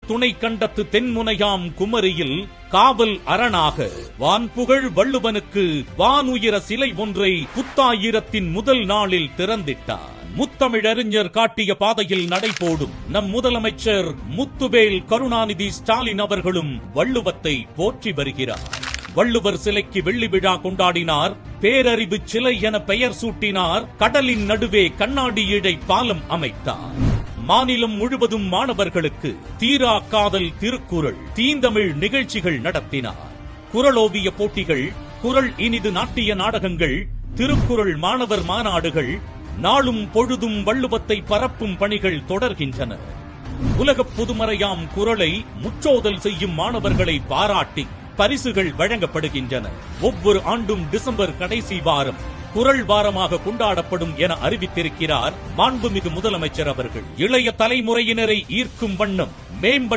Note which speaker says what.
Speaker 1: துணை கண்டத்து தென்முனையாம் குமரியில் காவல் அரணாக வான்புகழ் வள்ளுவனுக்கு வானுயர சிலை ஒன்றை புத்தாயிரத்தின் முதல் நாளில் திறந்திட்டார். முத்தமிழறிஞர் காட்டிய பாதையில் நடைபோடும் நம் முதலமைச்சர் முத்துவேல் கருணாநிதி ஸ்டாலின் அவர்களும் வள்ளுவத்தை போற்றி வருகிறார். வள்ளுவர் சிலைக்கு வெள்ளி விழா கொண்டாடினார். பேரறிவு சிலை என பெயர் சூட்டினார். கடலின் நடுவே கண்ணாடி இழை பாலம் அமைத்தார். மாநிலம் முழுவதும் மாணவர்களுக்கு தீரா காதல் திருக்குறள் தீந்தமிழ் நிகழ்ச்சிகள் நடத்தினார். குறளோவிய போட்டிகள், குறள் இனிது நாட்டிய நாடகங்கள், திருக்குறள் மாணவர் மாநாடுகள், நாளும் பொழுதும் வள்ளுவத்தை பரப்பும் பணிகள் தொடர்கின்றன. உலகப் பொதுமறையாம் குறளை முற்றோதல் செய்யும் மாணவர்களை பாராட்டி பரிசுகள் வழங்கப்படுகின்றன. ஒவ்வொரு ஆண்டும் டிசம்பர் கடைசி வாரம் குறள் வாரமாக கொண்டாடப்படும் என அறிவித்திருக்கிறார் மாண்புமிகு முதலமைச்சர் அவர்கள். இளைய தலைமுறையினரை ஈர்க்கும் வண்ணம் மேம்பட்ட